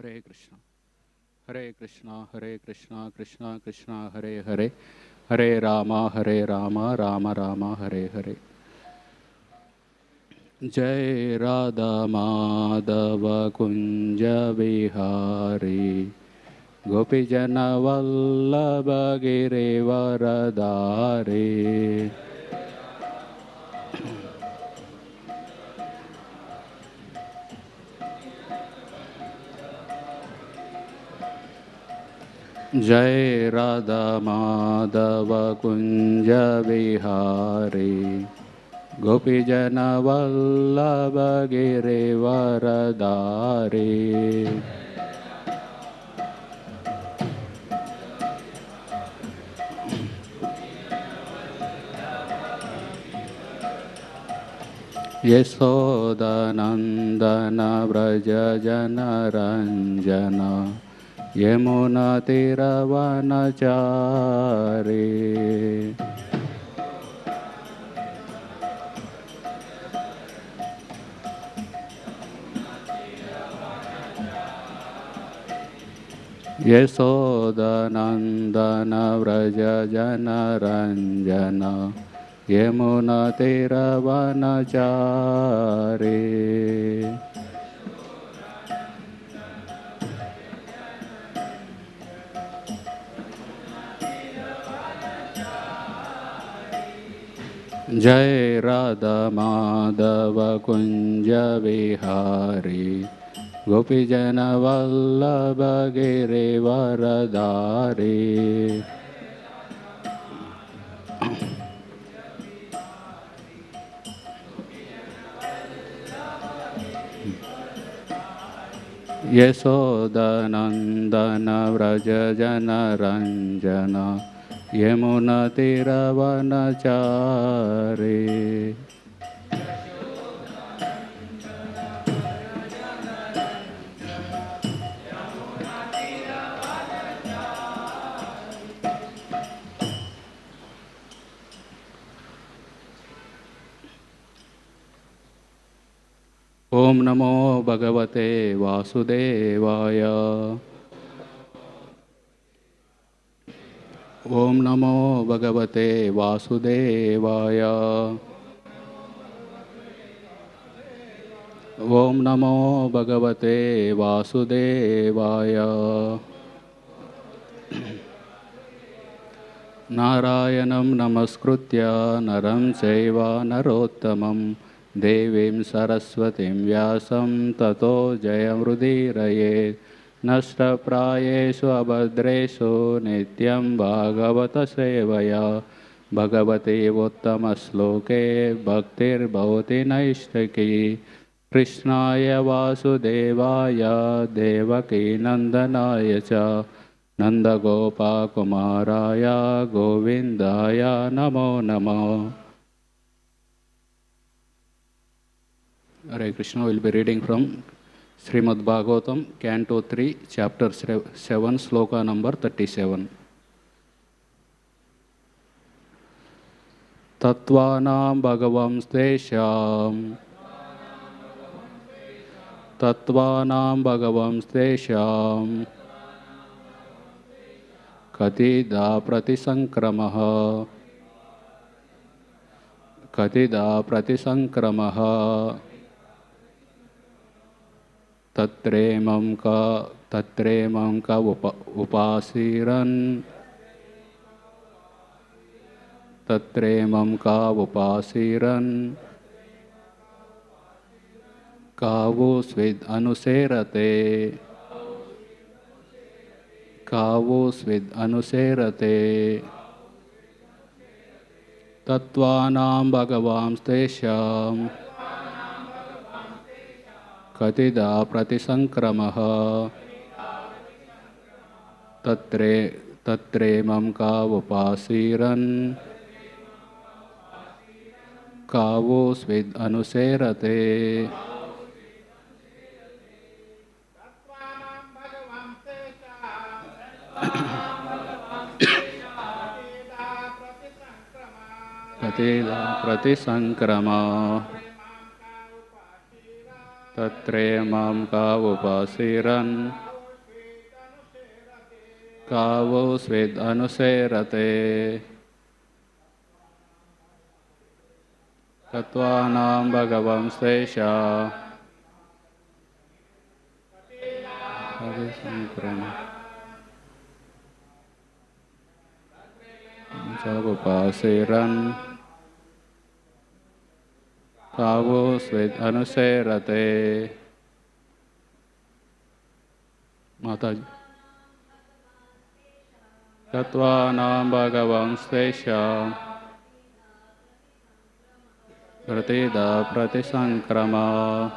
Hare Krishna. Hare Krishna, Hare Krishna, Krishna Krishna, Hare Hare, Hare Rama, Rama Rama, Hare Hare. Jai Radha Madhava Kunja Vihari Gopijana Vallabha Girivaradhari. Jai Radha Madhava Kunja Vihari Gopijana Vallabha Girivaradhari. Yasoda Nandana Vraja Jana Ranjana Yamuna Tiravanachari. Yasoda Nandana Vraja Jana Ranjana Yamuna Tiravanachari. Jai Radha Madhava Kunja Vihari Gopijana Vallabha Girivaradhari. Yasoda Nandana Vraja Jana Ranjana Yamuna Tiravanachari. Om Namo Bhagavate Vasudevaya. Om Namo Bhagavate Vasudevaya. Om Namo Bhagavate Vasudevaya. Narayanam Namaskritya Naram Chaiva Narottamam Devim Saraswatim Vyasam Tato Jayamrudirayet. Nashta Prayeshu Abhadreshu Nityam Bhagavata Sevaya Bhagavate Vottama Sloke Bhaktir Bhavati Naishtaki Krishnaya Vasudevaya Devaki Nandanaya Cha Nanda Gopa Kumaraya Govindaya Namo Namo. Hare Krishna. Will be reading from Srimad Bhagavatam, Canto 3, Chapter 7, Sloka number 37. Tattvanam Bhagavam Stesham Tattvanam Bhagavam Stesham Katida Pratisankramaha Katida Pratisankramaha Tatremam ka upasiran Tatremam ka upasiran Kavu svid anuserate Kavu svid anuserate Tattvanam Bhagavam Stesham Katida Pratisankramaha Tatremam ka upasiran Kavu svid anuserate. Katida Pratisankrama Tatremam ka upasiran Kavo Svid Anuserate Tatvanam Bhagavam Stesha Chowpatty Kavo Svid Anuserate Mataji Tatvanam Bhagavam Stesha Pratida Pratisankrama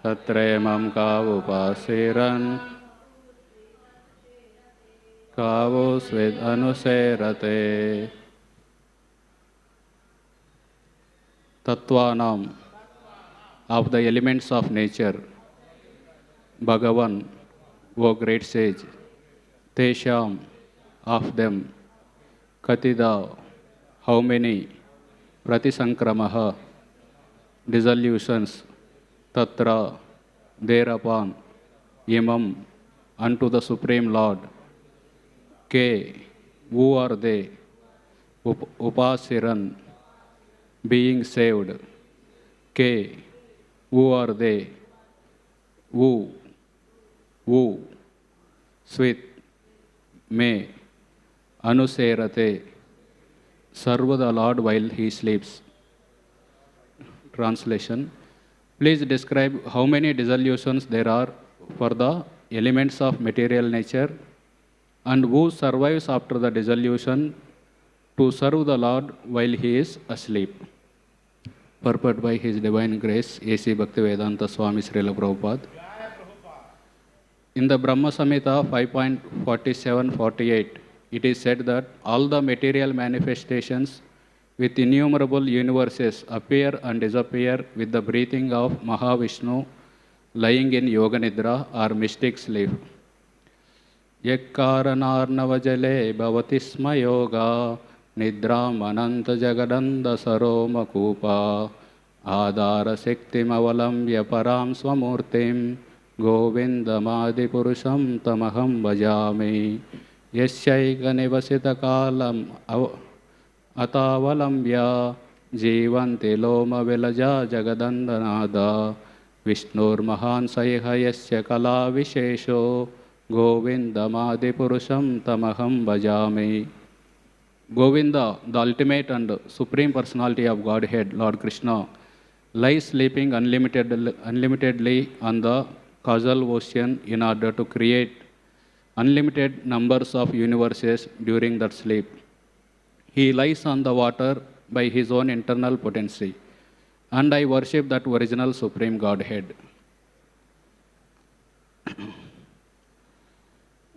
Tatremam Kavupasiran Kavus Ved Anuserate Tattvanam of the elements of nature Bhagavan, O great sage, Tesham of them Katida, how many Pratisankramaha dissolutions Tatra thereupon Imam unto the Supreme Lord K who are they Upasiran being saved K who are they who Sweet may Anuserate serve the Lord while he sleeps. Translation. Please describe how many dissolutions there are for the elements of material nature and who survives after the dissolution to serve the Lord while he is asleep. Purport by His Divine Grace, A.C. Bhaktivedanta Swami Srila Prabhupada. In the Brahma Samhita 5.47-48, it is said that all the material manifestations with innumerable universes appear and disappear with the breathing of Mahavishnu lying in Yoga Nidra or mystic sleep. Yekkaranarnavajale bhavatisma yoga nidram ananta jagadanda saroma kupa adara sektim avalamvya param swamurtim Govindamadi Purusham Tamaham Bhajami Yasyaika Nivasita Kalam Atavalambya Jivanti Loma Vilaja Jagadandanada Vishnur Mahan Saiha Yasya Kala Vishesho Govindamadi Purusham Tamaham Bhajami. Govinda, the ultimate and supreme personality of Godhead, Lord Krishna, lies sleeping unlimitedly on the causal ocean in order to create unlimited numbers of universes during that sleep. He lies on the water by his own internal potency, and I worship that original supreme Godhead.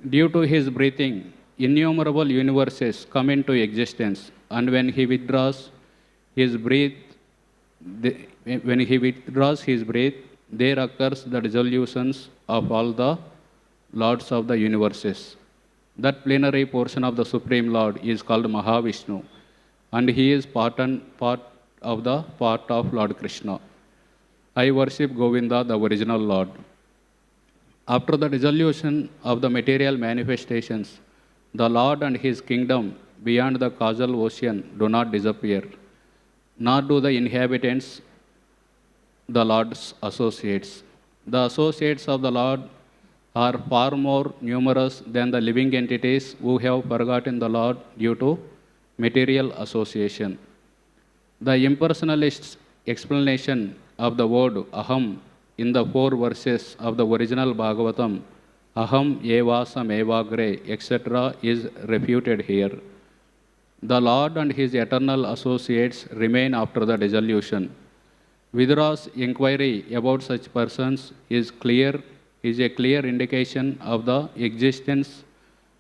Due to his breathing, innumerable universes come into existence, and when he withdraws his breath, there occurs the dissolutions of all the lords of the universes. That plenary portion of the Supreme Lord is called Mahavishnu, and he is part of Lord Krishna. I worship Govinda, the original Lord. After the dissolution of the material manifestations, the Lord and his kingdom beyond the causal ocean do not disappear, nor do the inhabitants the Lord's associates. The associates of the Lord are far more numerous than the living entities who have forgotten the Lord due to material association. The impersonalist's explanation of the word aham in the 4 verses of the original Bhagavatam, aham evasam evagre, etc., is refuted here. The Lord and his eternal associates remain after the dissolution. Vidura's inquiry about such persons is a clear indication of the existence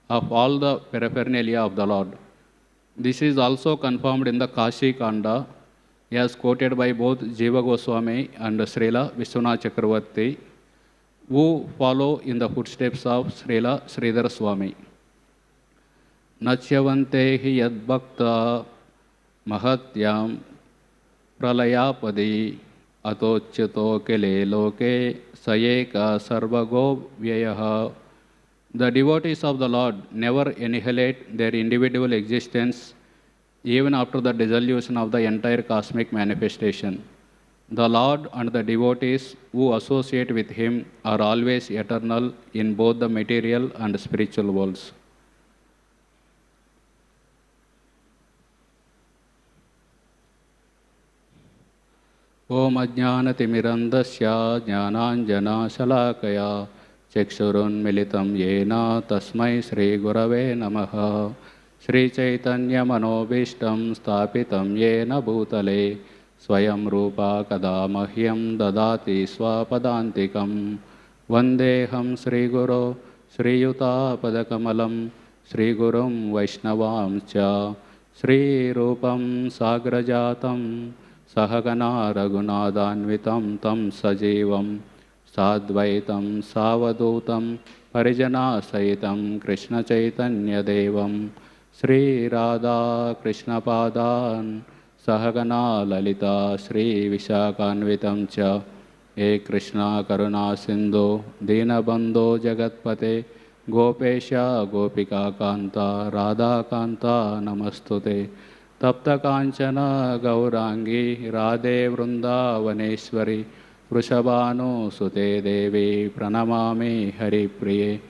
of all the paraphernalia of the Lord. This is also confirmed in the Kashi Kanda, as quoted by both Jiva Goswami and Srila Vishwanath Chakravarti, who follow in the footsteps of Srila Sridhar Swami. Nachyavante hi yad bhakta mahatyam pralayapadi atochyuto kile loke sayeka sarvago vyayaha. The devotees of the Lord never annihilate their individual existence even after the dissolution of the entire cosmic manifestation. The Lord and the devotees who associate with Him are always eternal in both the material and spiritual worlds. Om Ajnanatimirandasya Jnananjana Shalakaya Chekshurun Militam Yena Tasmai Sri Gurave Namaha Sri Chaitanya Manobishtam Stapitam Yena Bhutale Swayam Rupa Kadamahyam Dadati Swapadantikam Vandeham Sri Guru Sri Yuta Padakamalam Sri Gurum Vaishnavamcha Sri Rupam Sagrajatam Sahagana Raghunathanvitam Tam Sajivam Sadvaitam Savadutam Parijana Sahitam Krishna Chaitanya Devam Sri Radha Krishna Padan Sahagana Lalita Sri Vishakhanvitam Cha E Krishna Karuna Sindhu Dinabandho Jagatpate Gopesha Gopika Kanta Radha Kanta Namastute Tapta Kanchana Gaurangi Radhe Vrindavaneshwari Vrishabhanu Sute Devi Pranamami Hari Priye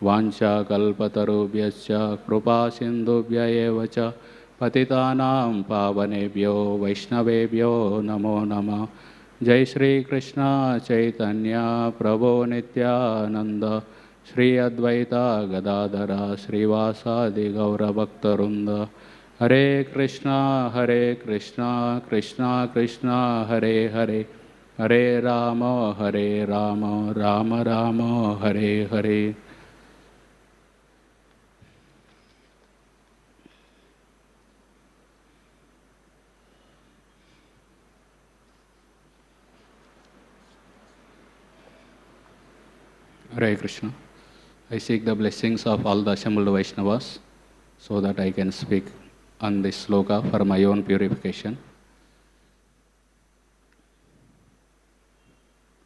Vancha Kalpatarubhyascha Krupa Sindhubhya evacha Patitanam Pavanebhyo Vaishnavebhyo Namo Namah Jai Shri Krishna Chaitanya Prabhu Nityananda Shri Advaita Gadadhara Srivasadi Gaura Bhaktarunda Hare Krishna Krishna Krishna Hare Hare Hare Rama Rama Rama Hare Hare. Hare Krishna. I seek the blessings of all the assembled Vaishnavas so that I can speak on this sloka for my own purification.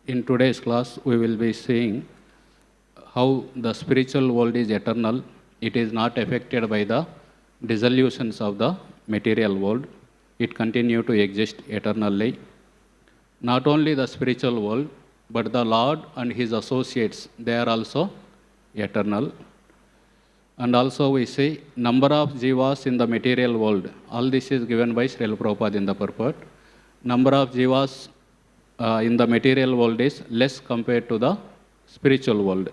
In today's class, we will be seeing how the spiritual world is eternal. It is not affected by the dissolutions of the material world. It continues to exist eternally. Not only the spiritual world, but the Lord and His associates, they are also eternal. And also we see number of jivas in the material world. All this is given by Srila Prabhupada in the purport. Number of jivas in the material world is less compared to the spiritual world.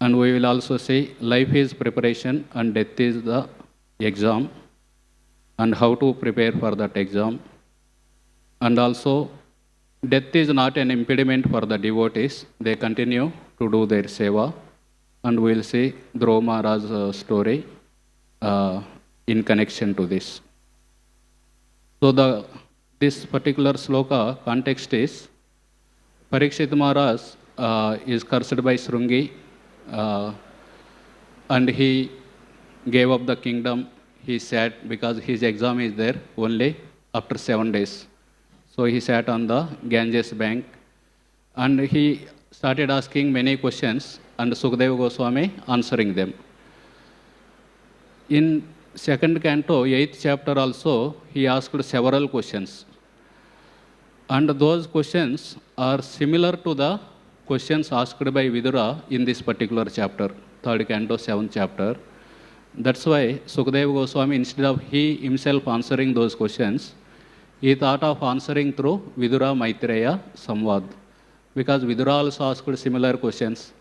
And we will also see life is preparation and death is the exam, and how to prepare for that exam. And also death is not an impediment for the devotees. They continue to do their seva. And we will see Dhruva Maharaja's story in connection to this. So this particular sloka context is Parikshit Maharaj is cursed by Srungi and he gave up the kingdom. He sat because his exam is there only after 7 days. So he sat on the Ganges bank and he started asking many questions and Sukadeva Goswami answering them. In second canto, 8th chapter also, he asked several questions. And those questions are similar to the questions asked by Vidura in this particular chapter, 3rd canto, 7th chapter. That's why Sukadeva Goswami, instead of he himself answering those questions, he thought of answering through Vidura Maitreya Samvad. Because Vidura also asked similar questions.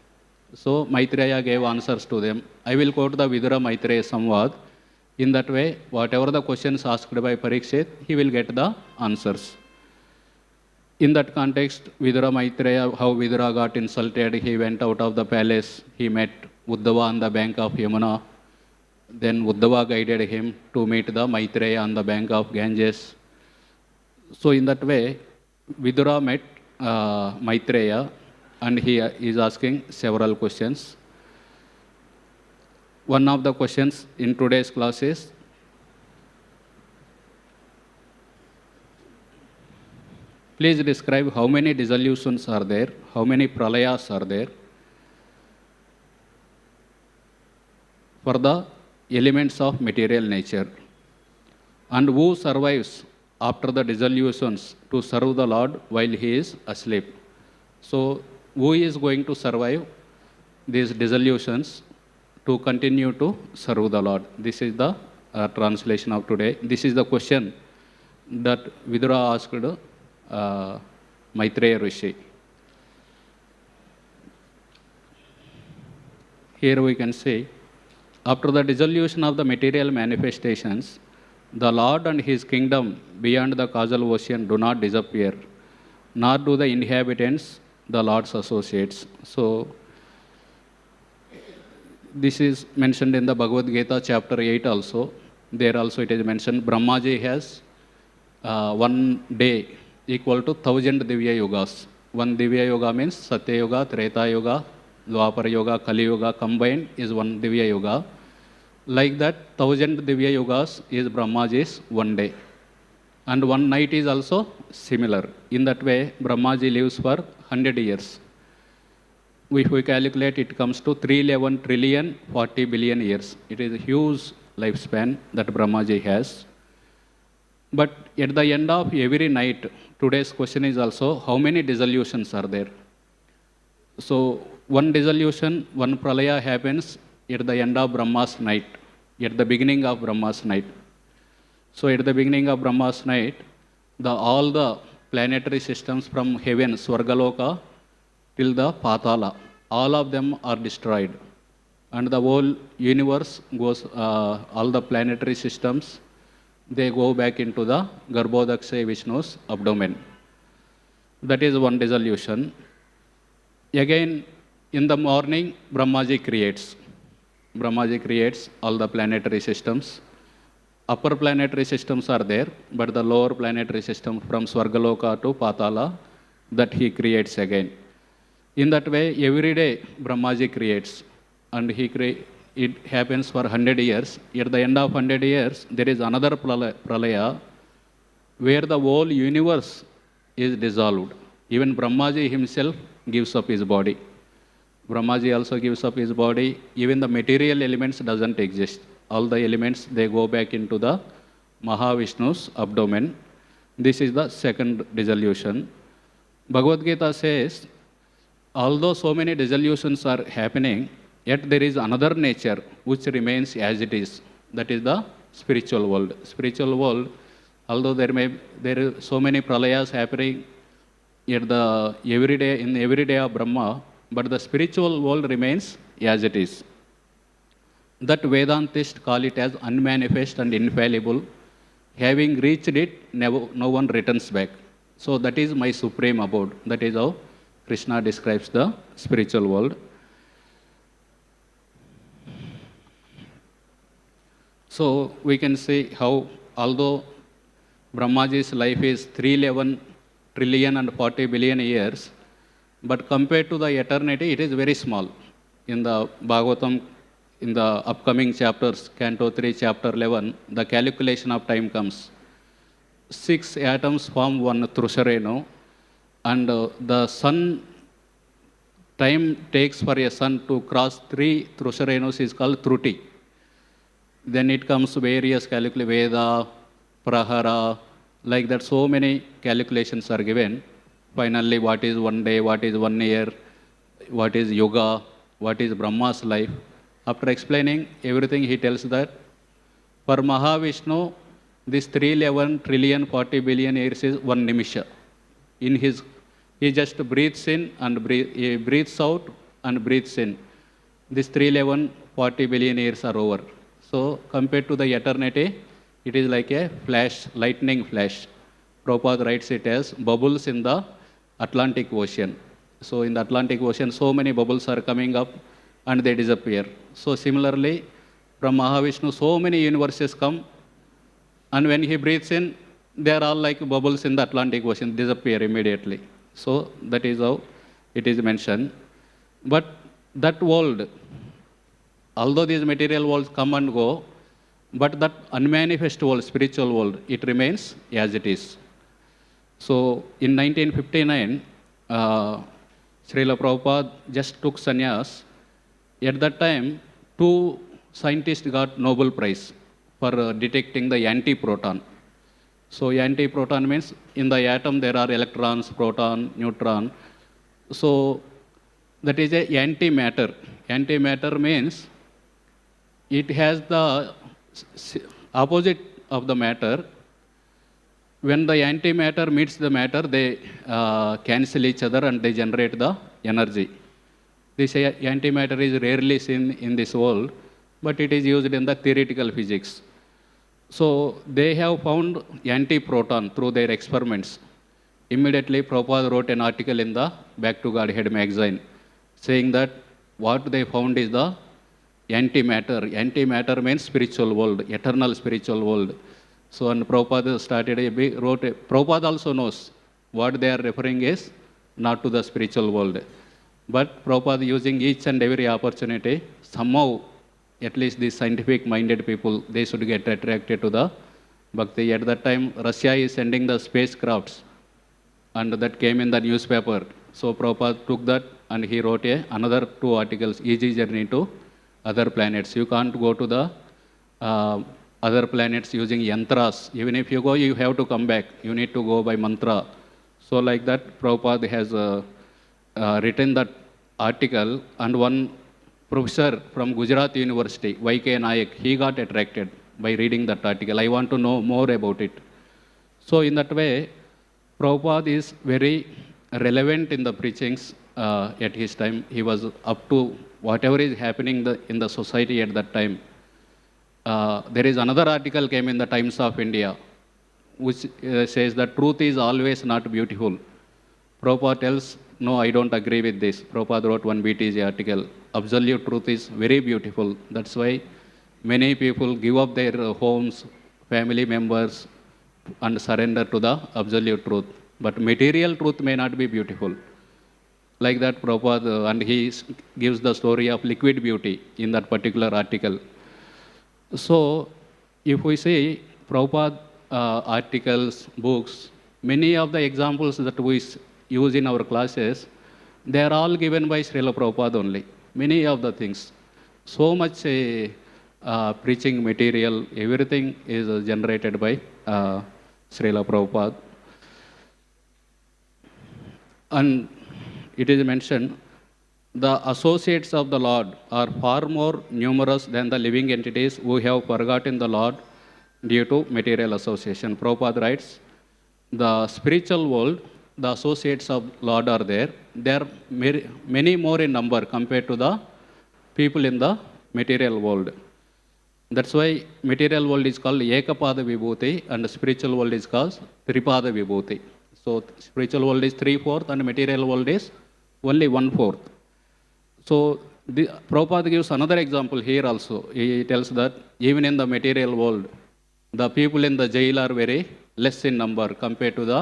So Maitreya gave answers to them. I will quote the Vidura Maitreya Samvad. In that way, whatever the questions asked by Parikshit, he will get the answers. In that context, Vidura Maitreya, how Vidura got insulted, he went out of the palace, he met Uddhava on the bank of Yamuna. Then Uddhava guided him to meet the Maitreya on the bank of Ganges. So in that way, Vidura met Maitreya and he is asking several questions. One of the questions in today's class is, Please describe how many dissolutions are there, how many pralayas are there for the elements of material nature, and who survives after the dissolutions to serve the Lord while he is asleep. So, who is going to survive these dissolutions to continue to serve the Lord? This is the translation of today. This is the question that Vidura asked Maitreya Rishi. Here we can see, after the dissolution of the material manifestations, the Lord and his kingdom beyond the causal ocean do not disappear, nor do the inhabitants, the Lord's associates. So, this is mentioned in the Bhagavad Gita chapter 8 also. There also it is mentioned, Brahmaji has one day equal to 1000 Divya Yogas. One Divya Yoga means Satya Yoga, Treta Yoga, Dwapara Yoga, Kali Yoga combined is one Divya Yoga. Like that, 1000 Divya Yogas is Brahmaji's one day. And one night is also similar. In that way, Brahmaji lives for 100 years. If we calculate, it comes to 311 trillion 40 billion years. It is a huge lifespan that Brahmaji has. But at the end of every night, today's question is also, how many dissolutions are there? So, one dissolution, one pralaya happens at the end of Brahma's night, at the beginning of Brahma's night. So, at the beginning of Brahma's night, all the planetary systems from heaven, Swargaloka, till the Patala, all of them are destroyed. And the whole universe goes, all the planetary systems, they go back into the Garbhodaksha Vishnu's abdomen. That is one dissolution. Again, in the morning, Brahmaji creates. Brahmaji creates all the planetary systems. Upper planetary systems are there, but the lower planetary system from Swargaloka to Patala, that he creates again. In that way, every day Brahmaji creates, and it happens for 100 years. At the end of 100 years, there is another pralaya where the whole universe is dissolved. Even Brahmaji himself gives up his body. Brahmaji also gives up his body. Even the material elements doesn't exist. All the elements, they go back into the Mahavishnu's abdomen. This is the second dissolution. Bhagavad Gita says, although so many dissolutions are happening, yet there is another nature which remains as it is. That is the spiritual world. Spiritual world, although there are so many pralayas happening in every day of Brahma, but the spiritual world remains as it is. That Vedantists call it as unmanifest and infallible. Having reached it, no one returns back. So that is my supreme abode. That is how Krishna describes the spiritual world. So we can see how, although Brahmaji's life is 311 trillion and 40 billion years, but compared to the eternity, it is very small. In the Bhagavatam, in the upcoming chapters, Canto 3, Chapter 11, the calculation of time comes. 6 atoms form one Trusharenu, and the sun, time takes for a sun to cross 3 Trusharenus is called Truti. Then it comes various calculations, Veda, Prahara, like that so many calculations are given. Finally, what is one day, what is 1 year, what is yoga, what is Brahma's life. After explaining everything, he tells that for Mahavishnu, this 311 trillion 40 billion years is 1 nimisha. He just breathes in and he breathes out and breathes in. This 311 40 billion years are over. So compared to the eternity, it is like a flash, lightning flash. Prabhupada writes it as bubbles in the Atlantic Ocean. So in the Atlantic Ocean, so many bubbles are coming up and they disappear. So similarly, from Mahavishnu, so many universes come, and when he breathes in, they are all like bubbles in the Atlantic Ocean, disappear immediately. So that is how it is mentioned. But that world, although these material worlds come and go, but that unmanifest world, spiritual world, it remains as it is. So in 1959, Srila Prabhupada just took sannyas. At that time, two scientists got Nobel Prize for detecting the antiproton. So antiproton means in the atom there are electrons, proton, neutron. So that is a antimatter. Antimatter means it has the opposite of the matter. When the antimatter meets the matter, they cancel each other and they generate the energy. This antimatter is rarely seen in this world, but it is used in the theoretical physics. So they have found antiproton through their experiments. Immediately, Prabhupada wrote an article in the Back to Godhead magazine saying that what they found is the antimatter. Antimatter means spiritual world, eternal spiritual world. So, and Prabhupada Prabhupada also knows what they are referring is not to the spiritual world. But Prabhupada using each and every opportunity, somehow, at least these scientific minded people, they should get attracted to the bhakti. At that time, Russia is sending the spacecrafts, and that came in the newspaper. So Prabhupada took that and he wrote another 2 articles, Easy Journey to Other Planets. You can't go to the other planets using yantras. Even if you go, you have to come back. You need to go by mantra. So like that, Prabhupada has written that article, and one professor from Gujarat University, Y.K. Nayak, he got attracted by reading that article. I want to know more about it. So in that way, Prabhupada is very relevant in the preachings at his time. He was up to whatever is happening in the society at that time. There is another article came in the Times of India, which says that truth is always not beautiful. Prabhupada tells, no, I don't agree with this. Prabhupada wrote one BTG article. Absolute truth is very beautiful. That's why many people give up their homes, family members, and surrender to the absolute truth. But material truth may not be beautiful. Like that, Prabhupada, and he gives the story of liquid beauty in that particular article. So, if we see Prabhupada articles, books, many of the examples that we use in our classes, they are all given by Srila Prabhupada only. Many of the things. So much preaching material, everything is generated by Srila Prabhupada. And it is mentioned, the associates of the Lord are far more numerous than the living entities who have forgotten the Lord due to material association. Prabhupada writes, the spiritual world, the associates of Lord are there. They are many more in number compared to the people in the material world. That's why material world is called Ekapada Vibhuti and the spiritual world is called Tripada Vibhuti. So spiritual world is 3/4 and material world is only 1/4. So Prabhupada gives another example here also. He tells that even in the material world, the people in the jail are very less in number compared to the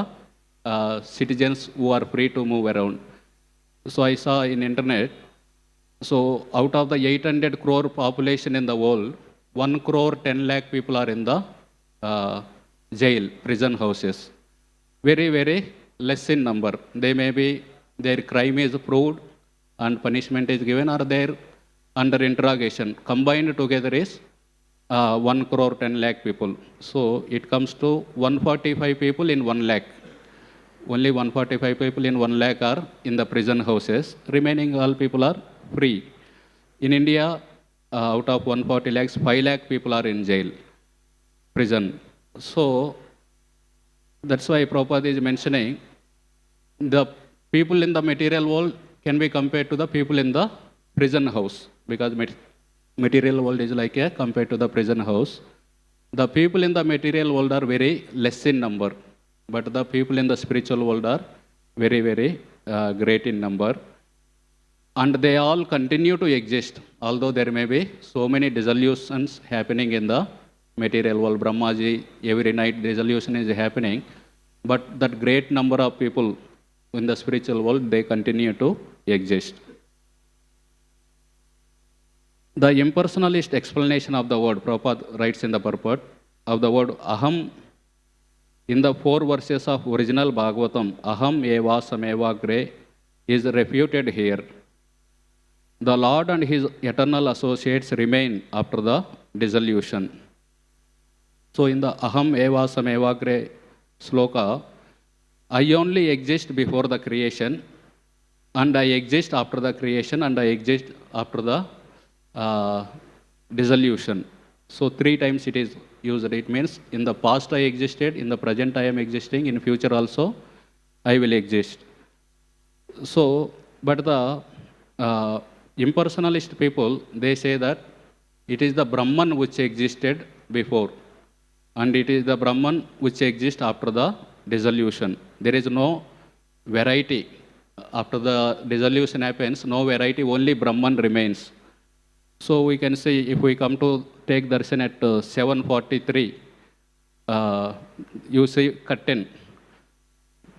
citizens who are free to move around. So I saw in internet, so out of the 800 crore population in the world, 1 crore 10 lakh people are in the jail, prison houses. Very, very less in number. They may be, their crime is proved and punishment is given, or they're under interrogation. Combined together is 1 crore 10 lakh people. So it comes to 145 people in 1 lakh. Only 145 people in 1 lakh are in the prison houses. Remaining all people are free. In India, out of 140 lakhs, 5 lakh people are in jail, prison. So that's why Prabhupada is mentioning the people in the material world can be compared to the people in the prison house, because material world is like a compared to the prison house. The people in the material world are very less in number, but the people in the spiritual world are very, very great in number. And they all continue to exist, although there may be so many dissolutions happening in the material world. Brahmaji, every night dissolution is happening, but that great number of people in the spiritual world, they continue to exist. The impersonalist explanation of the word, Prabhupada writes in the purport, of the word aham in the 4 verses of original Bhagavatam, Aham eva sameva gre, is refuted here. The Lord and his eternal associates remain after the dissolution. So in the Aham eva sameva gre sloka, I only exist before the creation, and I exist after the creation, and I exist after the dissolution. So 3 times it is used. It means in the past I existed, in the present I am existing, in future also I will exist. So, but the impersonalist people, they say that it is the Brahman which existed before, and it is the Brahman which exists after the dissolution. There is no variety. After the dissolution happens, no variety, only Brahman remains. So we can say, if we come to take darshan at 7:43, you see curtain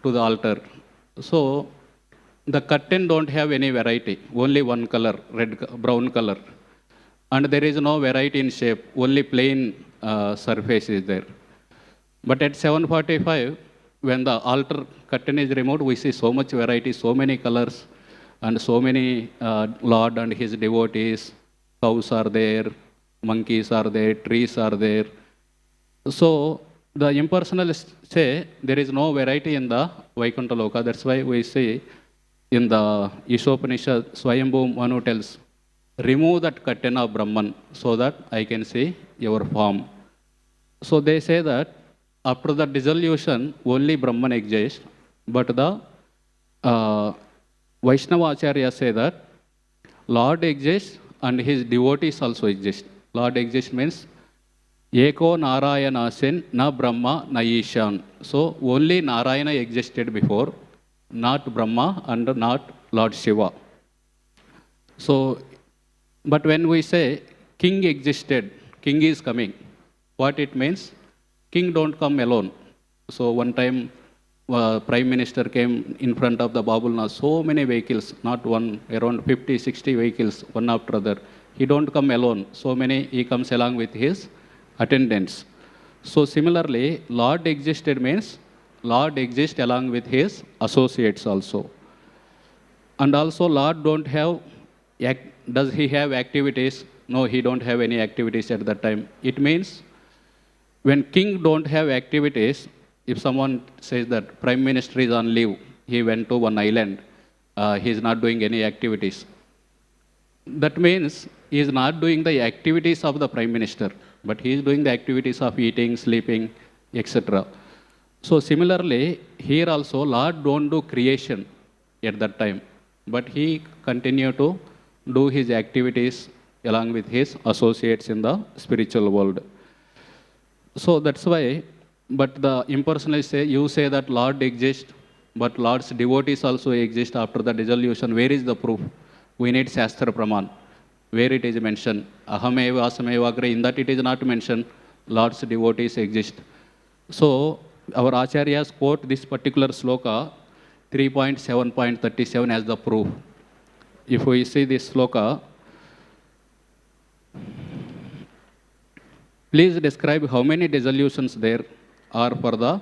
to the altar. So the curtain don't have any variety, only one color, brown color. And there is no variety in shape, only plain surface is there. But at 7:45, when the altar curtain is removed, we see so much variety, so many colors, and so many Lord and his devotees. Cows are there, monkeys are there, trees are there. So the impersonalists say there is no variety in the Vaikuntha Loka. That's why we see in the Ishopanishad, Swayambhu Manu tells, remove that curtain of Brahman so that I can see your form. So they say that after the dissolution, only Brahman exists, but the Vaishnava Acharya say that Lord exists and his devotees also exist. Lord exists means Eko Narayana Sen, na Brahma, na Ishan. So only Narayana existed before, not Brahma and not Lord Shiva. So, but when we say king existed, king is coming, what it means? King don't come alone. So one time Prime Minister came in front of the Babulna, so many vehicles, not one, around 50, 60 vehicles, one after other. He don't come alone. So many, he comes along with his attendants. So similarly, Lord existed means Lord exists along with his associates also. And also Lord don't have, does he have activities? No, he don't have any activities at that time. It means when king don't have activities, if someone says that Prime Minister is on leave, he went to one island, he is not doing any activities. That means he is not doing the activities of the Prime Minister, but he is doing the activities of eating, sleeping, etc. So similarly, here also Lord don't do creation at that time, but he continue to do his activities along with his associates in the spiritual world. So that's why, but the impersonalists say, you say that Lord exists, but Lord's devotees also exist after the dissolution. Where is the proof? We need Shastra Praman. Where it is mentioned, Ahameva Asameva Agre, in that it is not mentioned, Lord's devotees exist. So our Acharyas quote this particular sloka 3.7.37 as the proof. If we see this sloka, please describe how many dissolutions there are for the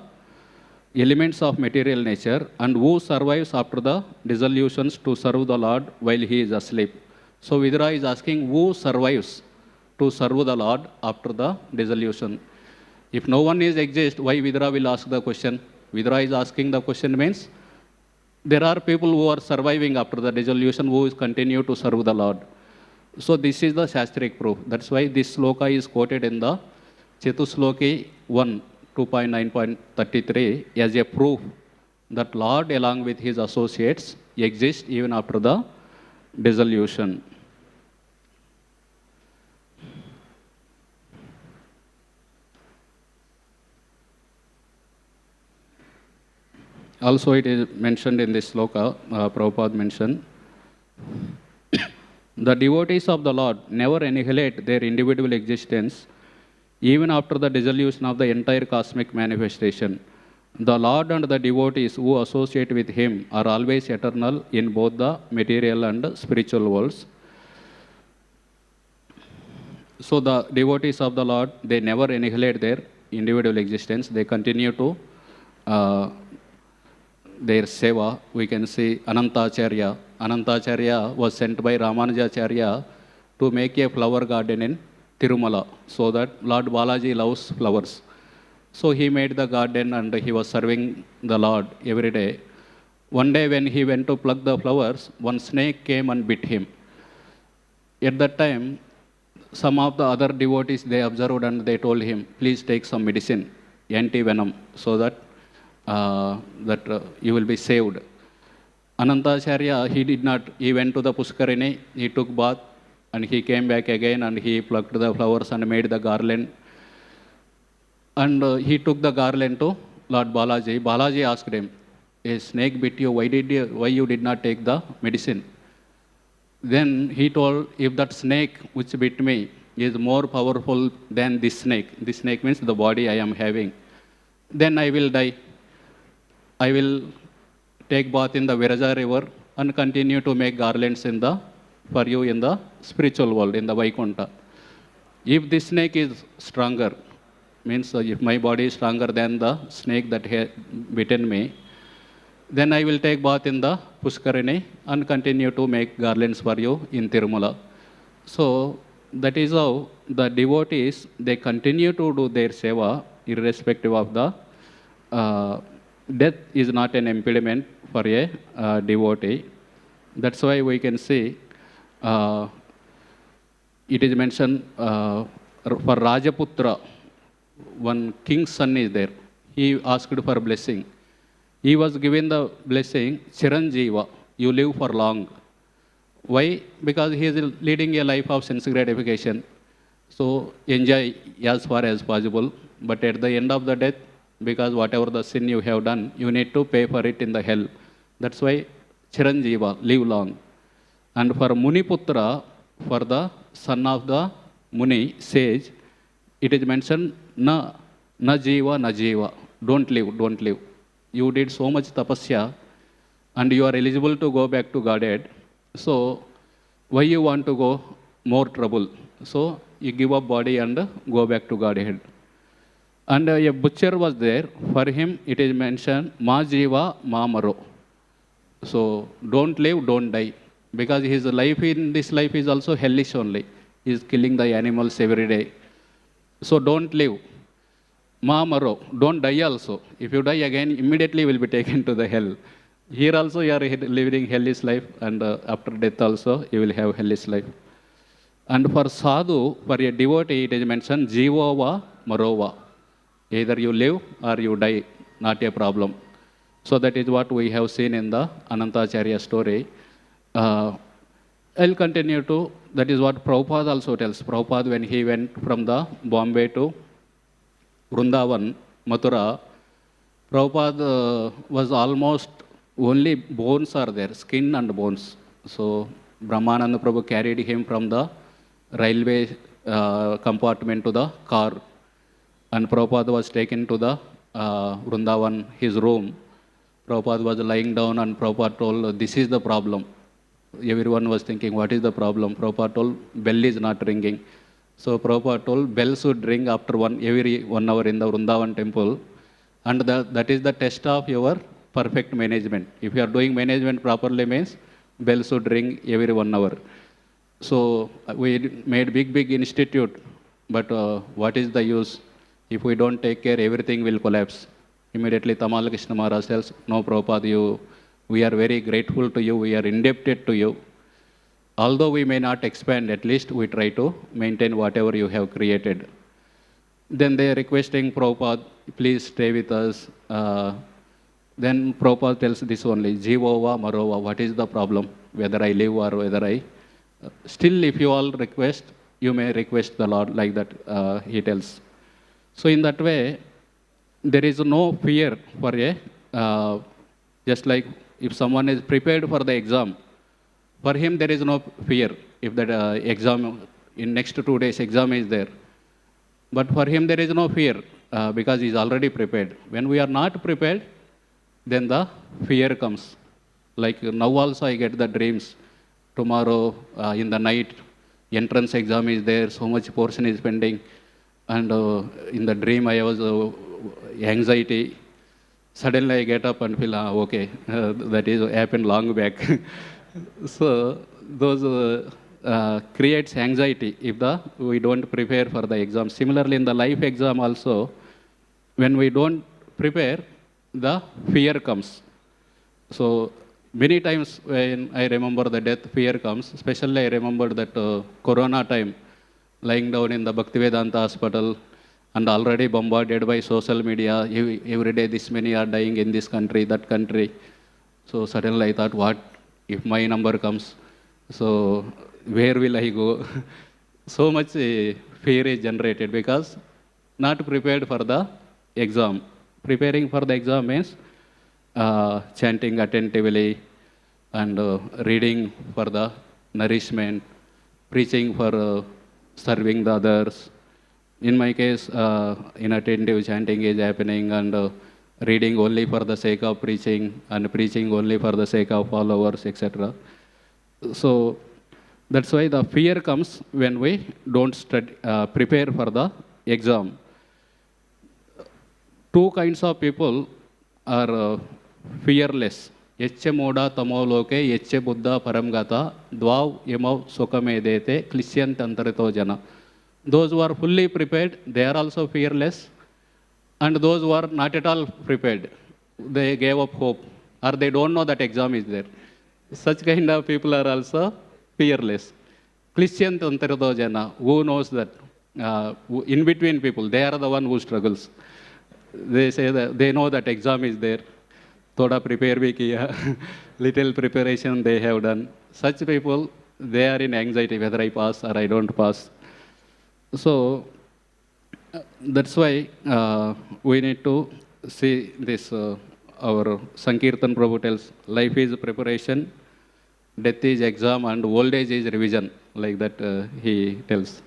elements of material nature and who survives after the dissolutions to serve the Lord while he is asleep. So Vidura is asking who survives to serve the Lord after the dissolution. If no one is exist, why Vidura will ask the question? Vidura is asking the question means there are people who are surviving after the dissolution who continue to serve the Lord. So this is the Shastric proof. That's why this sloka is quoted in the Chatusloki 1, 2.9.33 as a proof that Lord along with his associates exist even after the dissolution. Also it is mentioned in this sloka, Prabhupada mentioned, the devotees of the Lord never annihilate their individual existence even after the dissolution of the entire cosmic manifestation. The Lord and the devotees who associate with him are always eternal in both the material and spiritual worlds. So the devotees of the Lord, they never annihilate their individual existence. They continue to their seva, we can see Anantacharya. Anantacharya was sent by Ramanujacharya to make a flower garden in Tirumala, so that Lord Balaji loves flowers. So he made the garden and he was serving the Lord every day. One day when he went to pluck the flowers, one snake came and bit him. At that time, some of the other devotees, they observed and they told him, please take some medicine, anti-venom, so that you will be saved. Anantacharya, he did not. He went to the Pushkarini, he took bath, and he came back again and he plucked the flowers and made the garland. And he took the garland to Lord Balaji. Balaji asked him, a snake bit you, why you did not take the medicine? Then he told, if that snake which bit me is more powerful than this snake means the body I am having, then I will die. I will take bath in the Viraja river and continue to make garlands for you in the spiritual world, in the Vaikuntha. If this snake is stronger, means if my body is stronger than the snake that had bitten me, then I will take bath in the Pushkarini and continue to make garlands for you in Tirumala. So that is how the devotees, they continue to do their seva irrespective of the death is not an impediment for a devotee. That's why we can see it is mentioned for Rajaputra, one king's son is there. He asked for blessing. He was given the blessing, Chiranjeeva, you live for long. Why? Because he is leading a life of sense gratification. So enjoy as far as possible. But at the end of the death, because whatever the sin you have done, you need to pay for it in the hell. That's why Chiranjeeva, live long. And for Muniputra, for the son of the Muni, sage, it is mentioned, na jiva, don't live. You did so much tapasya and you are eligible to go back to Godhead. So why you want to go more trouble? So you give up body and go back to Godhead. And a butcher was there. For him, it is mentioned, ma jiva, ma maro. So don't live, don't die. Because his life in this life is also hellish only. He is killing the animals every day. So don't live. Ma maro, don't die also. If you die again, immediately will be taken to the hell. Here also you are living hellish life, and after death also you will have hellish life. And for sadhu, for a devotee, it is mentioned, jivova marova. Either you live or you die, not a problem. So that is what we have seen in the Anantacharya story. I'll continue to, that is what Prabhupada also tells. Prabhupada, when he went from the Bombay to Vrindavan, Mathura, Prabhupada was almost only bones are there, skin and bones. So Brahmananda Prabhu carried him from the railway compartment to the car. And Prabhupada was taken to the Vrindavan, his room. Prabhupada was lying down and Prabhupada told, this is the problem. Everyone was thinking, what is the problem? Prabhupada told, bell is not ringing. So Prabhupada told, bell should ring after every 1 hour in the Vrindavan temple. And that is the test of your perfect management. If you are doing management properly means, bell should ring every 1 hour. So we made big institute. But what is the use? If we don't take care, everything will collapse. Immediately Tamal Krishna Maharaj tells, no Prabhupada, we are very grateful to you, we are indebted to you. Although we may not expand, at least we try to maintain whatever you have created. Then they are requesting Prabhupada, please stay with us. Then Prabhupada tells this only, Jivova, Marova, what is the problem? Whether I live or whether I... Still, if you all request, you may request the Lord, like that he tells. So in that way, there is no fear for a... just like if someone is prepared for the exam, for him there is no fear if that exam, in next 2 days exam is there. But for him there is no fear because he is already prepared. When we are not prepared, then the fear comes. Like now also I get the dreams. Tomorrow in the night, entrance exam is there, so much portion is pending. And in the dream I was anxiety. Suddenly I get up and feel, okay, that is happened long back. So those creates anxiety if we don't prepare for the exam. Similarly, in the life exam also, when we don't prepare, the fear comes. So many times when I remember the death, fear comes. Especially I remember that Corona time, lying down in the Bhaktivedanta hospital and already bombarded by social media. Every day this many are dying in this country, that country. So suddenly I thought, what if my number comes? So where will I go? So much fear is generated because not prepared for the exam. Preparing for the exam means chanting attentively and reading for the nourishment, preaching for serving the others. In my case, inattentive chanting is happening and reading only for the sake of preaching and preaching only for the sake of followers, etc. So that's why the fear comes when we don't prepare for the exam. Two kinds of people are fearless. Yacche moda tamoloke yacche buddha paramgata dvav yamav sukamedete klishyantantarito jana. Those who are fully prepared, they are also fearless. And those who are not at all prepared, they gave up hope or they don't know that exam is there. Such kind of people are also fearless. Klishyantantarito jana, who knows that? In between people, they are the one who struggles. They say that they know that exam is there. Thoda prepare bhi kiya. Little preparation they have done. Such people, they are in anxiety whether I pass or I don't pass. So that's why we need to see this. Our Sankirtan Prabhu tells, life is preparation, death is exam, and old age is revision. Like that he tells.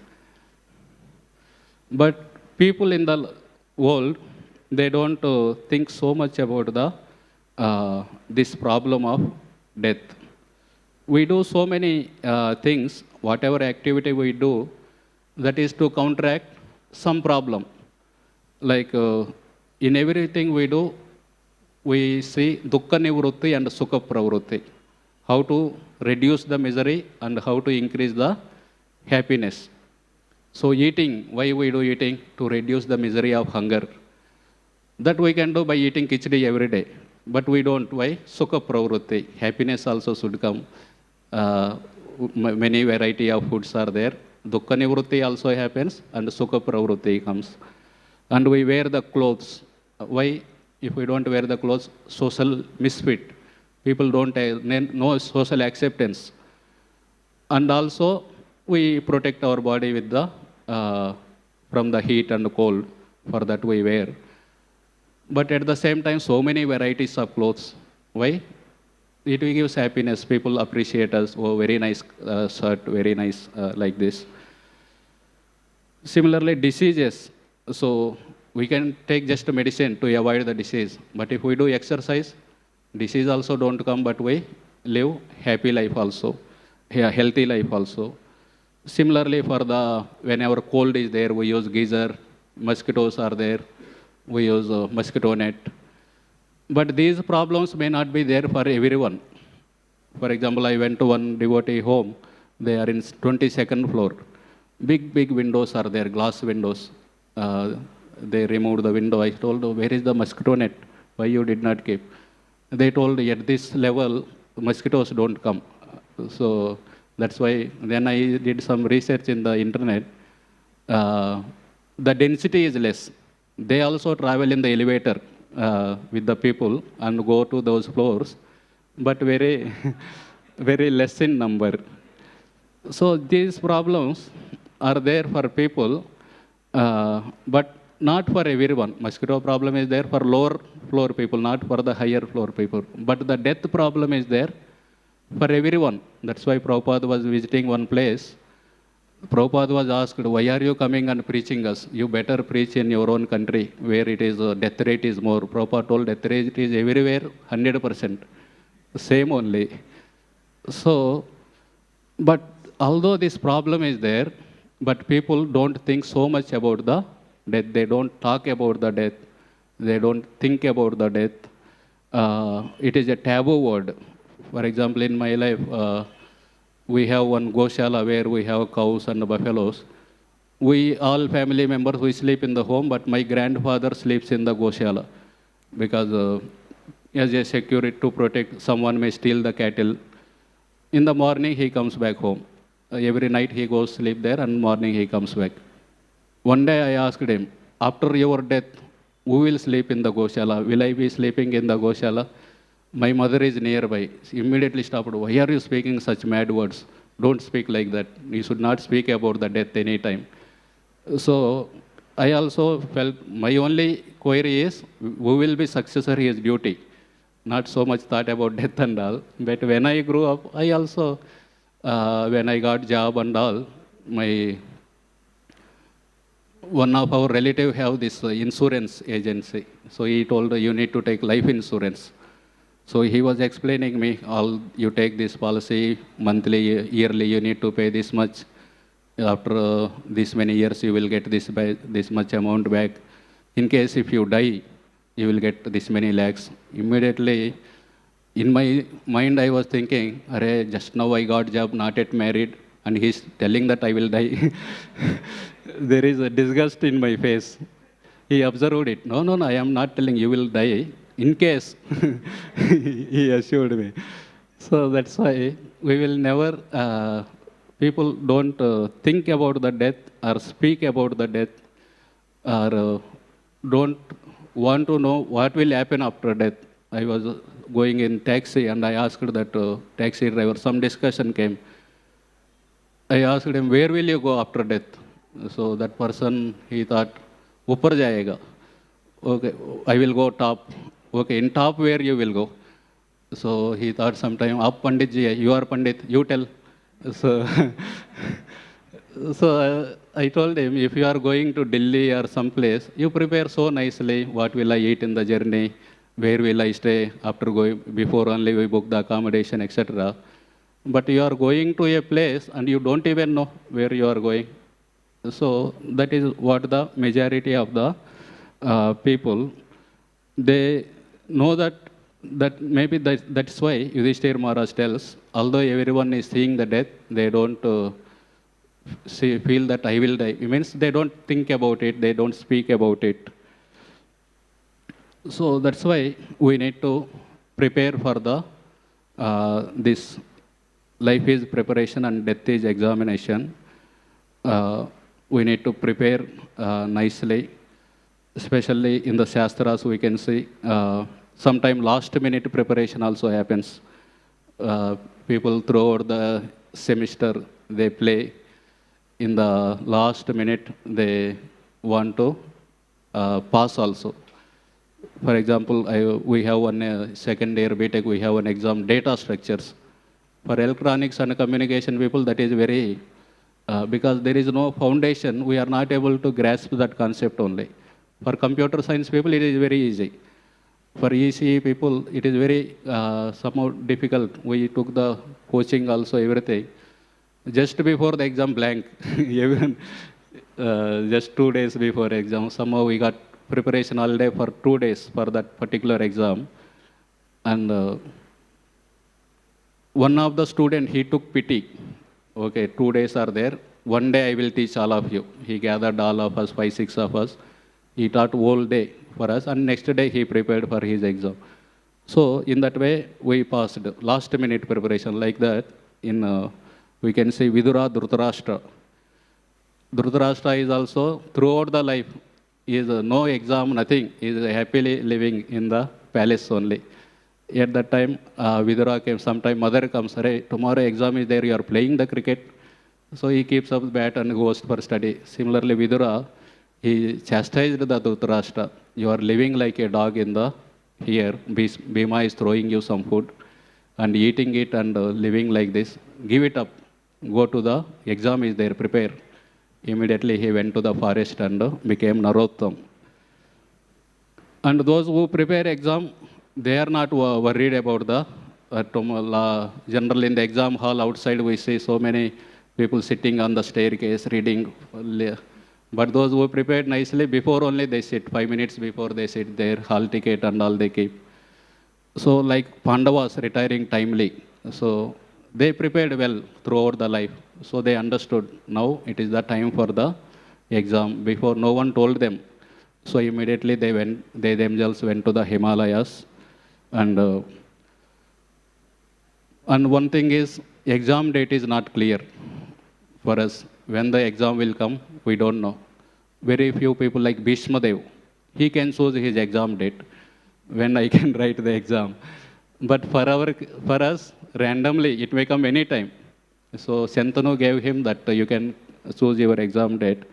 But people in the world, they don't think so much about this problem of death. We do so many things, whatever activity we do, that is to counteract some problem. Like in everything we do, we see dukkha nivrutti and sukha pravrutti. How to reduce the misery and how to increase the happiness. So eating, why we do eating? To reduce the misery of hunger. That we can do by eating khichdi every day. But we don't. Why? Sukha pravrutti. Happiness also should come. Many variety of foods are there. Dukkha nivrutti also happens and sukha pravrutti comes. And we wear the clothes. Why? If we don't wear the clothes, social misfit. People don't know social acceptance. And also we protect our body with the from the heat and cold. For that we wear. But at the same time, so many varieties of clothes. Why? It gives happiness. People appreciate us. Oh, very nice shirt, very nice like this. Similarly, diseases. So we can take just medicine to avoid the disease. But if we do exercise, disease also don't come, but we live happy life also, healthy life also. Similarly, whenever cold is there, we use geyser, mosquitoes are there, we use mosquito net. But these problems may not be there for everyone. For example, I went to one devotee home. They are in 22nd floor. Big windows are there, glass windows. They removed the window. I told, where is the mosquito net? Why you did not keep? They told, at this level, mosquitoes don't come. So that's why then I did some research in the internet. The density is less. They also travel in the elevator with the people and go to those floors, but very, very less in number. So these problems are there for people, but not for everyone. Mosquito problem is there for lower floor people, not for the higher floor people. But the death problem is there for everyone. That's why Prabhupada was visiting one place. Prabhupada was asked, why are you coming and preaching us? You better preach in your own country where it is death rate is more. Prabhupada told death rate is everywhere 100%. Same only. So, but although this problem is there, but people don't think so much about the death. They don't talk about the death. They don't think about the death. It is a taboo word. For example, in my life, we have one Goshala where we have cows and buffaloes. We all family members, we sleep in the home, but my grandfather sleeps in the Goshala because as a security to protect, someone may steal the cattle. In the morning, he comes back home. Every night he goes sleep there, and morning he comes back. One day I asked him, after your death, who will sleep in the Goshala? Will I be sleeping in the Goshala? My mother is nearby. She immediately stopped. Why are you speaking such mad words? Don't speak like that. You should not speak about the death anytime. So I also felt my only query is, who will be successor his duty? Not so much thought about death and all. But when I grew up, I also, when I got job and all, one of our relative have this insurance agency. So he told, you need to take life insurance. So he was explaining me, you take this policy, monthly, yearly, you need to pay this much. After this many years, you will get this much amount back. In case if you die, you will get this many lakhs. Immediately, in my mind, I was thinking, just now I got job, not yet married, and he's telling that I will die. There is a disgust in my face. He observed it. No, I am not telling you will die. In case, he assured me. So that's why we will never, people don't think about the death or speak about the death or don't want to know what will happen after death. I was going in taxi and I asked that taxi driver, some discussion came. I asked him, where will you go after death? So that person, he thought, upar jayega. Okay, I will go top. Okay, in top where you will go? So he thought sometime, up Pandit ji, you are Pandit, you tell. So, I told him, if you are going to Delhi or someplace, you prepare so nicely, what will I eat in the journey, where will I stay after going, before only we book the accommodation, etc. But you are going to a place and you don't even know where you are going. So that is what the majority of the people, they know that maybe that's why Yudhishthira Maharaj tells, although everyone is seeing the death, they don't feel that I will die. It means they don't think about it, they don't speak about it. So that's why we need to prepare for the this life is preparation and death is examination. We need to prepare nicely, especially in the Shastras we can see. Sometime last minute preparation also happens. People throughout the semester, they play. In the last minute, they want to pass also. For example, we have one second year BTech, we have an exam, data structures. For electronics and communication people, that is very, because there is no foundation, we are not able to grasp that concept only. For computer science people, it is very easy. For ECE people, it is very somehow difficult. We took the coaching also, everything. Just before the exam, blank. Even just 2 days before exam, somehow we got preparation all day for 2 days for that particular exam. And one of the student, he took pity. Okay, 2 days are there. One day I will teach all of you. He gathered all of us, 5, 6 of us. He taught whole day for us, and next day he prepared for his exam. So in that way, we passed last minute preparation like that. In we can say Vidura Dhritarashtra. Dhritarashtra is also throughout the life, he is no exam, nothing. He is happily living in the palace only. At that time, Vidura came, sometime mother comes, tomorrow exam is there, you are playing the cricket. So he keeps up bat and goes for study. Similarly, Vidura, he chastised the Dhritarashtra. You are living like a dog in the here. Bhima is throwing you some food and eating it and living like this. Give it up. Go to the exam is there, prepare. Immediately he went to the forest and became Narottam. And those who prepare exam, they are not worried about the generally in the exam hall outside we see so many people sitting on the staircase reading But those who prepared nicely, before only they sit, 5 minutes before they sit, their hall ticket and all they keep. So like Pandavas retiring timely. So they prepared well throughout the life. So they understood now it is the time for the exam. Before no one told them. So immediately they themselves went to the Himalayas. And and one thing is exam date is not clear for us. When the exam will come, we don't know. Very few people like Bhishma Dev, he can choose his exam date when I can write the exam. But for us, randomly, it may come any time. So Shantanu gave him that you can choose your exam date.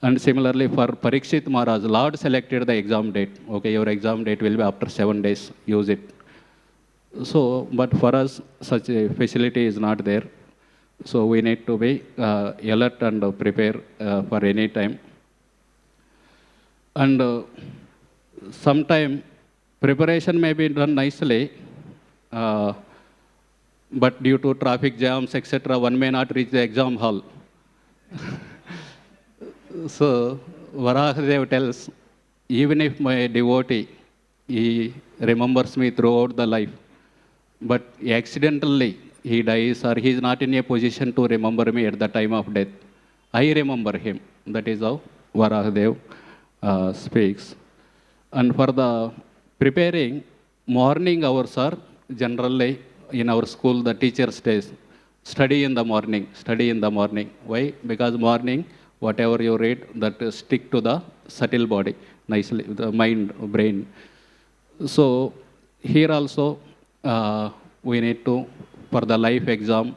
And similarly for Parikshit Maharaj, Lord selected the exam date. Okay, your exam date will be after 7 days, use it. So, but for us, such a facility is not there. So we need to be alert and prepare for any time. And sometime preparation may be done nicely, but due to traffic jams, etc., one may not reach the exam hall. So Varahadev tells, even if my devotee, he remembers me throughout the life, but accidentally he dies or he is not in a position to remember me at the time of death, I remember him. That is how Varahadev speaks. And for the preparing, morning hours are generally in our school, the teacher says, study in the morning, study in the morning. Why? Because morning, whatever you read, that stick to the subtle body, nicely, the mind, brain. So here also, we need to, for the life exam,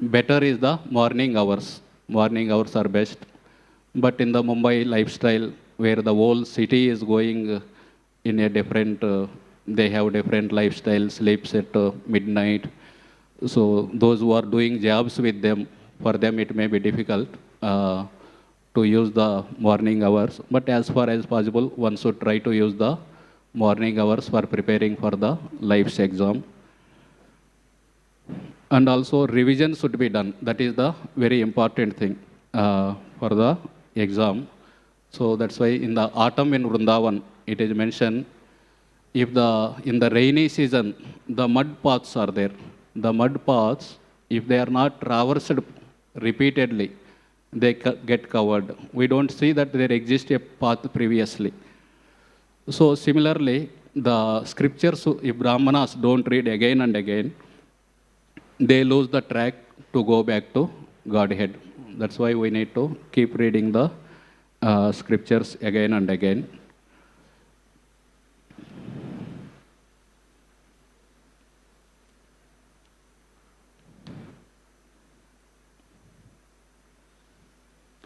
better is the morning hours. Morning hours are best. But in the Mumbai lifestyle, where the whole city is going in a different, they have different lifestyle, sleeps at midnight. So those who are doing jobs with them, for them it may be difficult to use the morning hours. But as far as possible, one should try to use the morning hours for preparing for the life's exam. And also revision should be done. That is the very important thing for the exam. So that's why in the autumn in Vrindavan, it is mentioned, if in the rainy season, the mud paths are there. The mud paths, if they are not traversed repeatedly, they get covered. We don't see that there exists a path previously. So similarly, the scriptures, if Brahmanas don't read again and again, they lose the track to go back to Godhead. That's why we need to keep reading the scriptures again and again.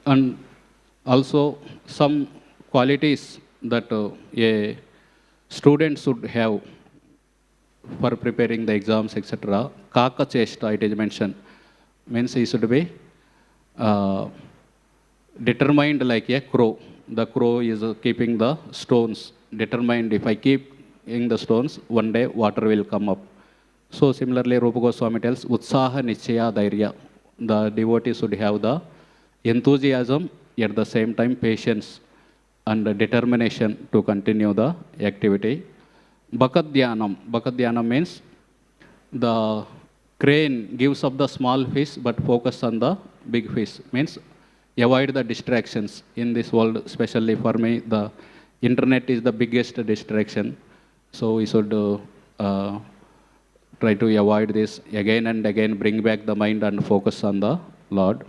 And also some qualities that a student should have for preparing the exams, etc. Kaka chesta, it is mentioned. Means he should be determined like a crow. The crow is keeping the stones. Determined, if I keep in the stones, one day water will come up. So similarly, Rupa Goswami tells, Utsaha Nichaya Dairya. The devotee should have the enthusiasm, at the same time patience and determination to continue the activity. Bhakadhyanam. Bhakadhyanam means the crane gives up the small fish but focus on the big fish. Means avoid the distractions in this world, especially for me, the internet is the biggest distraction. So we should try to avoid this again and again, bring back the mind and focus on the Lord.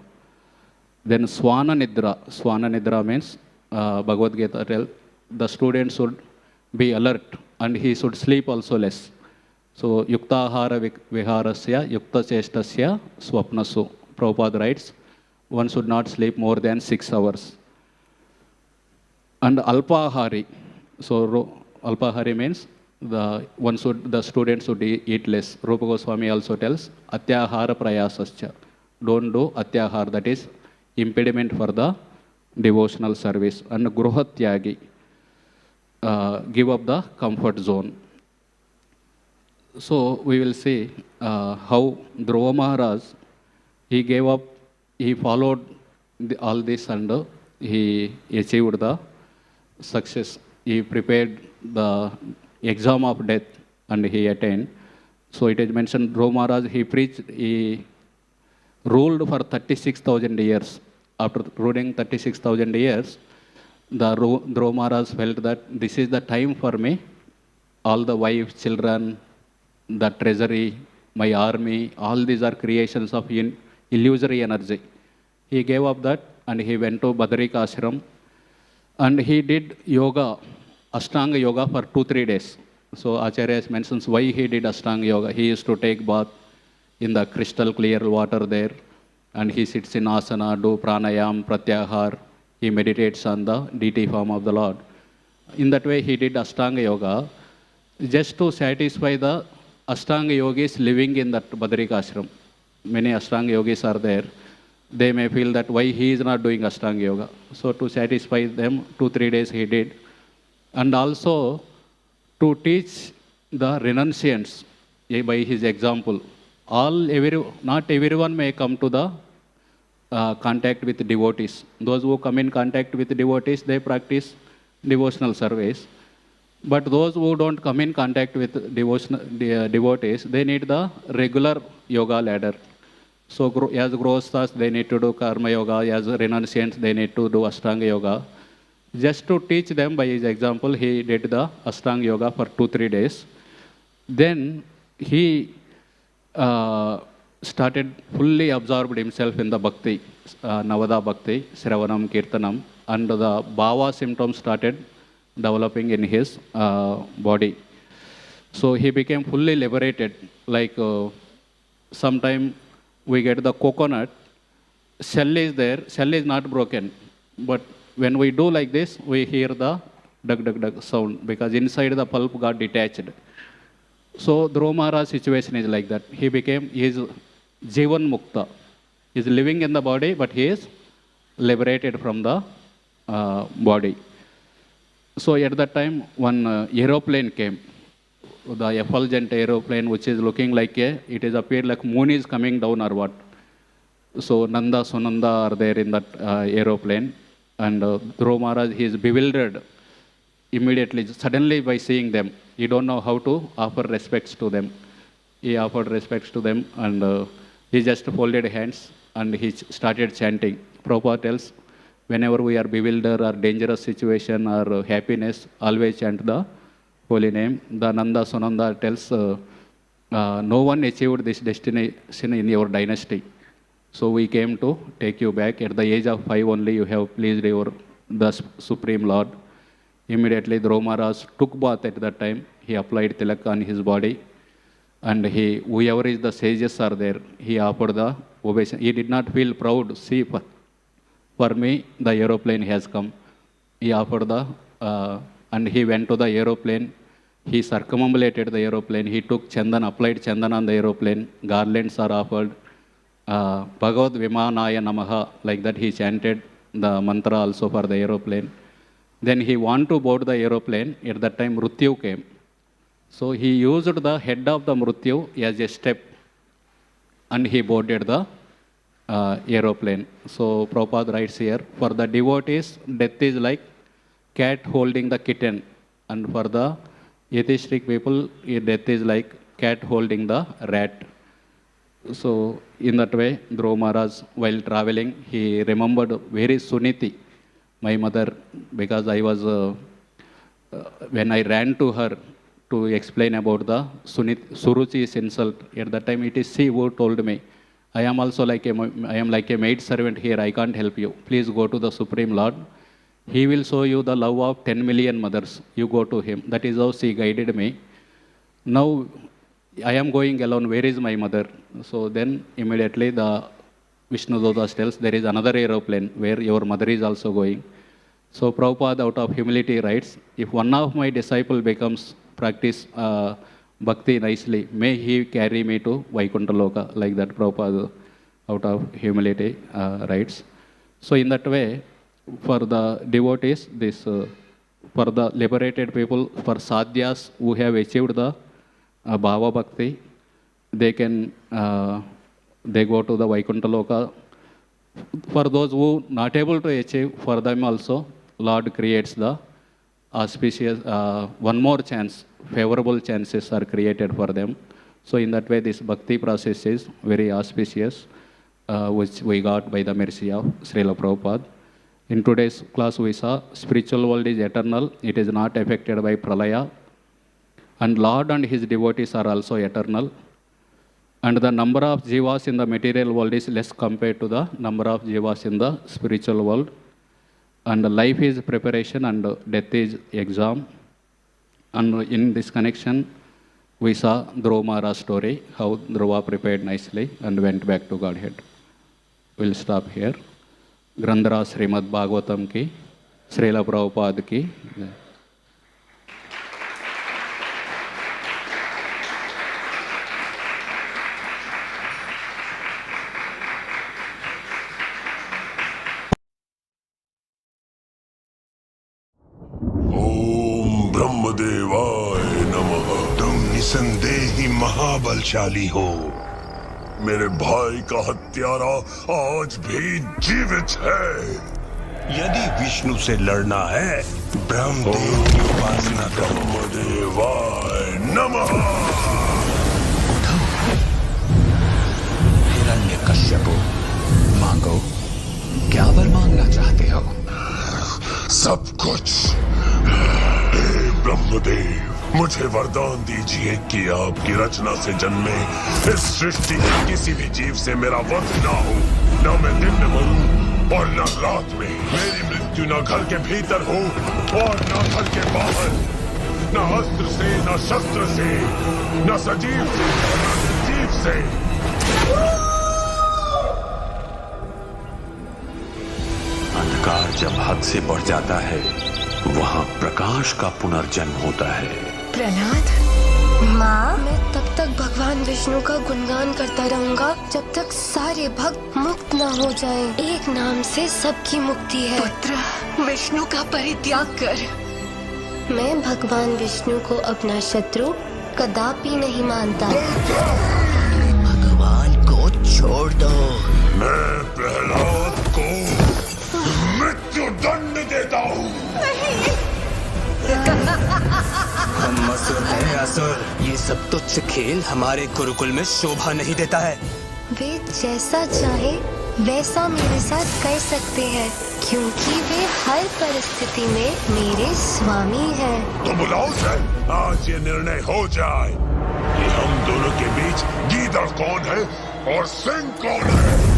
Then Swana Nidra. Swana Nidra means Bhagavad Gita tells the student should be alert and he should sleep also less. So Yuktahara Viharasya Yukta Chestasya Swapnasu. Prabhupada writes, one should not sleep more than 6 hours. And Alpahari. So Alpahari means the student should eat less. Rupa Goswami also tells, Atyahara Prayasascha. Don't do Atyahara, that is impediment for the devotional service. And Gruhatyagi, give up the comfort zone. So we will see how Dhruva Maharaj, he gave up, he followed all this, and he achieved the success. He prepared the exam of death and he attained. So it is mentioned, Dhruva Maharaj, he preached, he ruled for 36,000 years. After ruling 36,000 years, the Dhruva Maharaj felt that this is the time for me. All the wives, children, the treasury, my army, all these are creations of illusory energy. He gave up that and he went to Badrika Ashram and he did yoga, Ashtanga yoga for 2-3 days. So Acharya mentions why he did Ashtanga yoga. He used to take bath in the crystal clear water there and he sits in asana, do pranayam, pratyahar. He meditates on the deity form of the Lord. In that way he did Ashtanga yoga just to satisfy the Ashtanga yogis living in that Badrika Ashram. Many Ashtanga yogis are there. They may feel that why he is not doing Ashtanga yoga. So to satisfy them, 2-3 days he did. And also to teach the renunciants by his example. Not everyone may come to the contact with devotees. Those who come in contact with devotees, they practice devotional service. But those who don't come in contact with devotees, they need the regular yoga ladder. So as grosthas, they need to do karma yoga. As renunciants, they need to do Ashtanga yoga. Just to teach them by his example, he did the Ashtanga yoga for 2-3 days. Then he started fully absorbed himself in the bhakti, Navada bhakti, Shravanam, Kirtanam, and the bhava symptoms started developing in his body. So he became fully liberated. Like sometime we get the coconut, shell is there, shell is not broken. But when we do like this, we hear the dug dug dug sound because inside the pulp got detached. So Dhruva Maharaj's situation is like that. He is Jivan Mukta. He is living in the body, but he is liberated from the body. So at that time, one aeroplane came, the effulgent aeroplane, which is looking like it is appeared like moon is coming down or what. So Nanda, Sunanda are there in that aeroplane, and Dhruva Maharaj, he is bewildered immediately, suddenly by seeing them. He don't know how to offer respects to them. He offered respects to them, and he just folded hands and he started chanting. Prabhupada tells, whenever we are bewildered or dangerous situation or happiness, always chant the holy name. The Nanda Sunanda tells, no one achieved this destination in your dynasty. So we came to take you back. At the age of 5 only, you have pleased the Supreme Lord. Immediately, Dhruva Maharaj took bath at that time. He applied tilak on his body. And whoever is the sages are there, he offered the obeisance. He did not feel proud. See, for me, the aeroplane has come. He offered and he went to the aeroplane. He circumambulated the aeroplane. He took chandan, applied chandan on the aeroplane. Garlands are offered. Bhagavad Vimanaya Namaha, like that he chanted the mantra also for the aeroplane. Then he wanted to board the aeroplane. At that time, Mrityu came. So he used the head of the Mrityu as a step and he boarded the aeroplane. So Prabhupada writes here, for the devotees, death is like cat holding the kitten, and for the atheistic people, death is like cat holding the rat. So in that way, Dhruva Maharaj, while traveling, he remembered very Suniti, my mother, because I was, when I ran to her to explain about the Suruchi's insult, at that time it is she who told me, I am like a maid servant here, I can't help you. Please go to the Supreme Lord. He will show you the love of 10 million mothers. You go to him. That is how she guided me. Now, I am going alone. Where is my mother? So then immediately the Vishnu Dodas tells, there is another aeroplane where your mother is also going. So Prabhupada out of humility writes, if one of my disciple becomes practice bhakti nicely, may he carry me to Vaikuntha Loka, like that Prabhupada out of humility writes. So in that way, for the devotees, for the liberated people, for sadhyas who have achieved the bhava bhakti, they go to the Vaikuntha Loka. For those who not able to achieve, for them also, Lord creates the auspicious, one more chance, favorable chances are created for them. So in that way, this bhakti process is very auspicious, which we got by the mercy of Srila Prabhupada. In today's class, we saw spiritual world is eternal. It is not affected by pralaya. And Lord and his devotees are also eternal. And the number of jivas in the material world is less compared to the number of jivas in the spiritual world. And life is preparation and death is exam. And in this connection, we saw Dhruva Maharaja story, how Dhruva prepared nicely and went back to Godhead. We'll stop here. Grandhara Srimad Bhagavatam ki, Srila Prabhupada ki. ओम ब्रह्मदेवाय नमः। तुम निसंदेही महाबलशाली हो। मेरे भाई का हत्यारा आज भी जीवित है। यदि विष्णु से लड़ना है, ब्रह्मदेव की उपासना करो। ब्रह्मदेवाय नमः। हिरण्यकश्यपु, मांगो, क्या वर मांगना चाहते हो? सब कुछ। हे ब्रह्मदेव, मुझे वरदान दीजिए कि आपकी रचना से जन्मे इस सृष्टि के किसी भी जीव से मेरा वध ना हो। न मैं दिन में मरूं और न रात में। मेरी मृत्यु न घर के भीतर हो और न घर के बाहर। न अस्त्र से, न शस्त्र से, न सजीव से, न निर्जीव से। अंधकार जब हद से बढ़ जाता है, वहाँ प्रकाश का पुनर्जन्म होता है। प्रहलाद, माँ, मैं तब तक भगवान विष्णु का गुणगान करता रहूंगा जब तक सारे भक्त मुक्त न हो जाएं। एक नाम से सबकी मुक्ति है। पुत्र, विष्णु का परित्याग कर। मैं भगवान विष्णु को अपना शत्रु कदापि नहीं मानता। भगवान को छोड़ दो। मैं प्रहलाद को मृत्यु दंड देता हूँ। हम असुर हैं, असुर। ये सब तुच्छ खेल हमारे गुरुकुल में शोभा नहीं देता है। वे जैसा चाहे वैसा मेरे साथ कर सकते हैं, क्योंकि वे हर परिस्थिति में मेरे स्वामी हैं। तो बुलाओ से आज ये निर्णय हो जाए कि हम दोनों के बीच गीदड़ कौन है और सिंह कौन है।